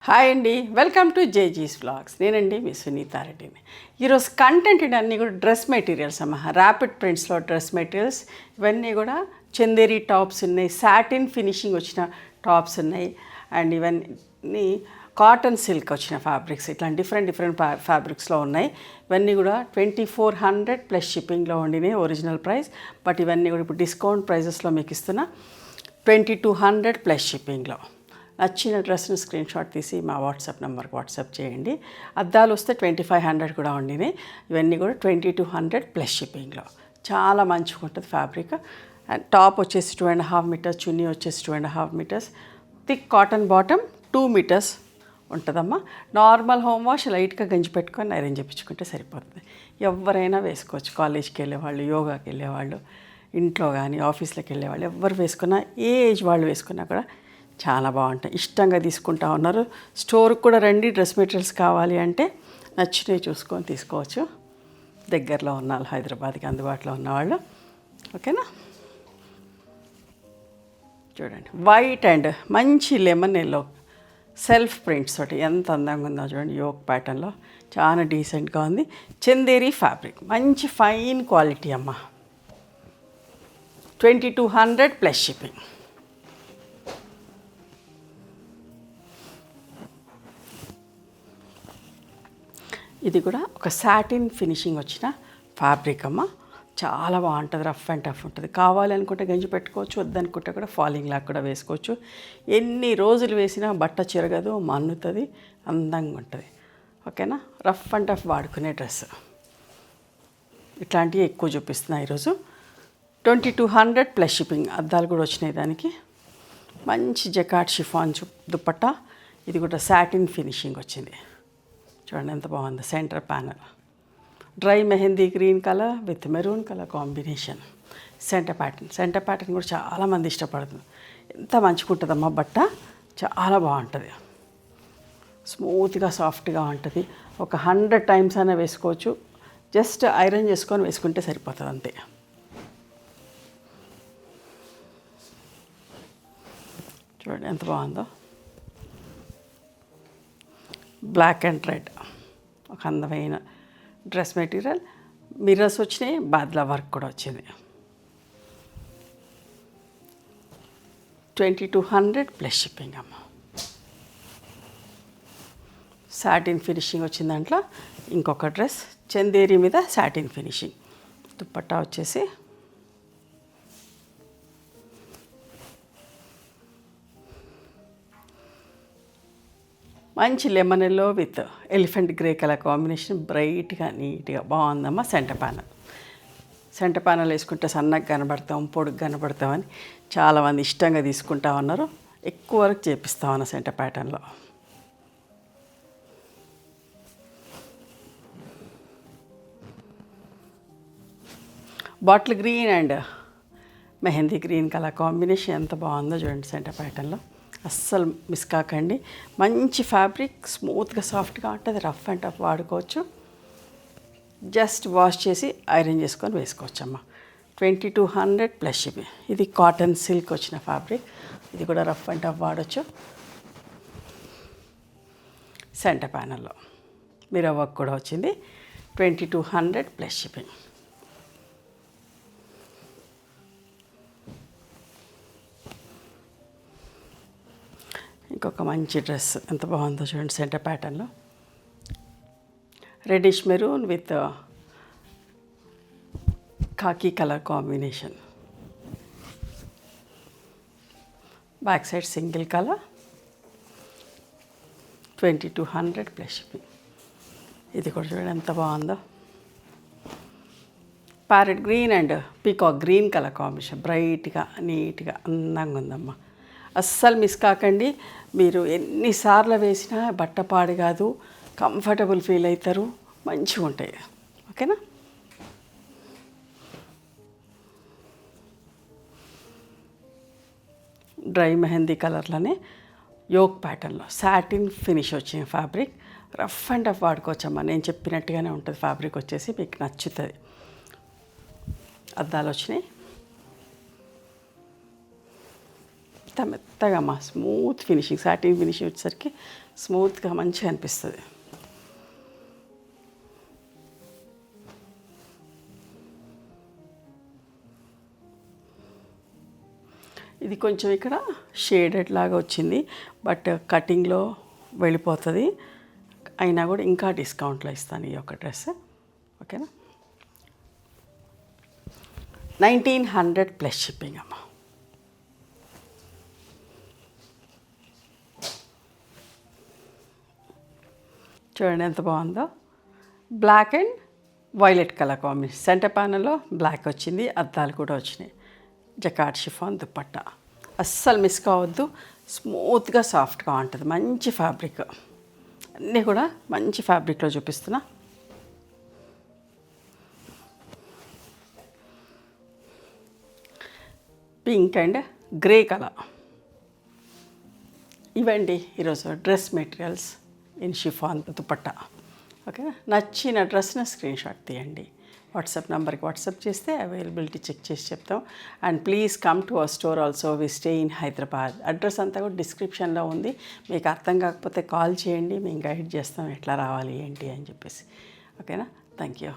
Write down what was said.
Hi అండి, welcome to జేజీస్ vlogs. నేనండి మీ సునీతారెడ్డిని. ఈరోజు కంటెంట్ అన్నీ కూడా డ్రెస్ మెటీరియల్స్ అమ్మ. ర్యాపిడ్ ప్రింట్స్లో డ్రెస్ మెటీరియల్స్ ఇవన్నీ కూడా చందేరి టాప్స్ ఉన్నాయి, సాటిన్ ఫినిషింగ్ వచ్చిన టాప్స్ ఉన్నాయి, అండ్ ఇవన్నీ కాటన్ సిల్క్ వచ్చిన ఫ్యాబ్రిక్స్. ఇట్లా డిఫరెంట్ ఫ్యాబ్రిక్స్లో ఉన్నాయి. ఇవన్నీ కూడా 2400 ప్లస్ షిప్పింగ్లో ఉండినాయి ఒరిజినల్ ప్రైస్. బట్ ఇవన్నీ కూడా ఇప్పుడు డిస్కౌంట్ ప్రైజెస్లో మీకు ఇస్తున్నా 2200 ప్లస్ షిప్పింగ్లో. నచ్చిన డ్రెస్ని స్క్రీన్ షాట్ తీసి మా వాట్సాప్ నెంబర్కి వాట్సాప్ చేయండి. అద్దాలు వస్తే 2500 కూడా ఉండినాయి. ఇవన్నీ కూడా 2200 ప్లస్ షిప్పింగ్లో. చాలా మంచిగా ఉంటుంది ఫ్యాబ్రిక్. అండ్ టాప్ వచ్చేసి 2.5 మీటర్స్, చున్నీ వచ్చేసి 2.5 metres, thick cotton bottom 2 metres ఉంటుందమ్మా. నార్మల్ హోమ్ వాష్ లైట్గా గంజి పెట్టుకొని ఐరన్ చేయించుకుంటే సరిపోతుంది. ఎవరైనా వేసుకోవచ్చు. కాలేజ్కి వెళ్ళేవాళ్ళు, యోగాకి వెళ్ళేవాళ్ళు, ఇంట్లో కానీ ఆఫీస్లోకి వెళ్ళేవాళ్ళు ఎవరు వేసుకున్నా, ఏ ఏజ్ వాళ్ళు వేసుకున్నా కూడా చాలా బాగుంటాయి. ఇష్టంగా తీసుకుంటా ఉన్నారు. స్టోర్కి కూడా రండి. డ్రెస్ మెటీరియల్స్ కావాలి అంటే నచ్చినవి చూసుకొని తీసుకోవచ్చు. దగ్గరలో ఉన్నారు, హైదరాబాద్కి అందుబాటులో ఉన్నవాళ్ళు. ఓకేనా? చూడండి, వైట్ అండ్ మంచి లెమన్ ఎల్లో సెల్ఫ్ ప్రింట్స్ తోటి ఎంత అందంగా ఉందో చూడండి. యోక్ ప్యాటర్న్లో చాలా డీసెంట్గా ఉంది. చందేరి ఫ్యాబ్రిక్, మంచి ఫైన్ క్వాలిటీ అమ్మ. 2200 ప్లస్ షిప్పింగ్. ఇది కూడా ఒక సాటిన్ ఫినిషింగ్ వచ్చిన ఫ్యాబ్రిక్ అమ్మ. చాలా బాగుంటుంది. రఫ్ అండ్ టఫ్ ఉంటుంది. కావాలనుకుంటే గంజి పెట్టుకోవచ్చు, వద్దనుకుంటే కూడా ఫాలింగ్ లాగా కూడా వేసుకోవచ్చు. ఎన్ని రోజులు వేసినా బట్ట చిరగదు, మన్నుతుంది, అందంగా ఉంటుంది. ఓకేనా? రఫ్ అండ్ టఫ్ వాడుకునే డ్రెస్. ఇట్లాంటివి ఎక్కువ చూపిస్తున్నాయి ఈరోజు. 2200 ప్లస్ షిప్పింగ్. అద్దాలు కూడా వచ్చినాయి దానికి. మంచి జకాట్ షిఫాన్ దుపట్టా. ఇది కూడా సాటిన్ ఫినిషింగ్ వచ్చింది. చూడండి ఎంత బాగుంది. Centre panel dry mehndi green colour with maroon colour combination. Centre pattern కూడా చాలామంది ఇష్టపడుతుంది. ఎంత మంచిగా ఉంటుందమ్మా బట్ట. చాలా బాగుంటుంది. స్మూత్గా సాఫ్ట్గా ఉంటుంది. ఒక 100 టైమ్స్ అయినా వేసుకోవచ్చు. జస్ట్ ఐరన్ చేసుకొని వేసుకుంటే సరిపోతుంది అంతే. చూడండి ఎంత బాగుందో. బ్లాక్ అండ్ రెడ్ ఒక అందమైన డ్రెస్ మెటీరియల్. మిర్రర్స్ వచ్చినాయి, బాద్లా వర్క్ కూడా వచ్చింది. 2200 ప్లస్ షిప్పింగ్ అమ్మ. సాటిన్ ఫినిషింగ్ వచ్చిన దాంట్లో ఇంకొక డ్రెస్ చందేరి మీద సాటిన్ ఫినిషింగ్. దుపట్టా వచ్చేసి మంచి lemon yellow with elephant grey colour combination. బ్రైట్గా నీట్గా బాగుందమ్మా. సెంటర్ ప్యానల్ వేసుకుంటే సన్నగా కనబడతాం, పొడుగు కనబడతామని చాలామంది ఇష్టంగా తీసుకుంటా ఉన్నారు. ఎక్కువ వరకు చేపిస్తామన్న సెంటర్ ప్యాటర్న్లో. Bottle green and mehndi green colour combination ఎంత బాగుందో చూడండి. సెంటర్ ప్యాటర్న్లో అస్సలు మిస్ కాకండి. మంచి ఫ్యాబ్రిక్, స్మూత్గా సాఫ్ట్గా ఉంటుంది. రఫ్ అండ్ టఫ్ వాడుకోవచ్చు. జస్ట్ వాష్ చేసి ఐరన్ చేసుకొని వేసుకోవచ్చు అమ్మ. 2200 ప్లస్ ఇవి. ఇది కాటన్ సిల్క్ వచ్చిన ఫ్యాబ్రిక్. ఇది కూడా రఫ్ అండ్ టఫ్ వాడచ్చు. సెంటర్ ప్యానల్లో మిర్రర్ వర్క్ కూడా వచ్చింది. 2200 ప్లస్ షిప్పింగ్. ఇంకొక మంచి డ్రెస్ ఎంత బాగుందో చూడండి. సెంటర్ ప్యాటర్న్లో reddish maroon with khaki colour combination. Back side single colour. 2200 plus shipping. ఇది కూడా చూడండి ఎంత బాగుందో. Parrot green and peacock green colour combination. బ్రైట్గా నీట్గా అందంగా ఉందమ్మా. అస్సలు మిస్ కాకండి. మీరు ఎన్నిసార్లు వేసినా బట్ట పాడు కాదు, కంఫర్టబుల్ ఫీల్ అవుతారు, మంచిగా ఉంటాయి. ఓకేనా? డ్రై మెహందీ కలర్లోనే యోక్ ప్యాటర్న్లో సాటిన్ ఫినిష్ వచ్చిన ఫ్యాబ్రిక్. రఫ్ అండ్ టఫ్ వాడుకోవచ్చమ్మా. నేను చెప్పినట్టుగానే ఉంటుంది ఫ్యాబ్రిక్ వచ్చేసి. మీకు నచ్చుతుంది. అద్దాలు వచ్చినాయి. మెత్తగా అమ్మా, స్మూత్ ఫినిషింగ్, సాటిన్ ఫినిషింగ్ వచ్చేసరికి స్మూత్గా మంచిగా అనిపిస్తుంది. ఇది కొంచెం ఇక్కడ షేడెడ్ లాగా వచ్చింది, బట్ కటింగ్లో వెళ్ళిపోతుంది. అయినా కూడా ఇంకా డిస్కౌంట్లో ఇస్తాను ఈ యొక్క డ్రెస్. ఓకేనా, 1900 ప్లస్ షిప్పింగ్ అమ్మ. చూడండి ఎంత బాగుందో, black and violet colour combination. Centre ప్యానల్లో బ్లాక్ వచ్చింది, అద్దాలు కూడా వచ్చినాయి. జకార్డ్ షిఫాన్ దుపట్టా అస్సలు మిస్ కావద్దు. స్మూత్గా సాఫ్ట్గా ఉంటుంది, మంచి ఫ్యాబ్రిక్. అన్నీ కూడా మంచి ఫ్యాబ్రిక్లో చూపిస్తున్నా. Pink and grey colour. ఇవండి ఈరోజు dress materials in chiffon dupatta. ఓకేనా, నచ్చిన డ్రెస్ని స్క్రీన్ షాట్ తీయండి, వాట్సాప్ నెంబర్కి వాట్సాప్ చేస్తే అవైలబిలిటీ చెక్ చేసి చెప్తాం. And please come to our store also. We stay in Hyderabad. Address అంతా కూడా డిస్క్రిప్షన్లో ఉంది. మీకు అర్థం కాకపోతే కాల్ చేయండి, మేము గైడ్ చేస్తాం ఎట్లా రావాలి ఏంటి అని చెప్పేసి. ఓకేనా, థ్యాంక్ యూ.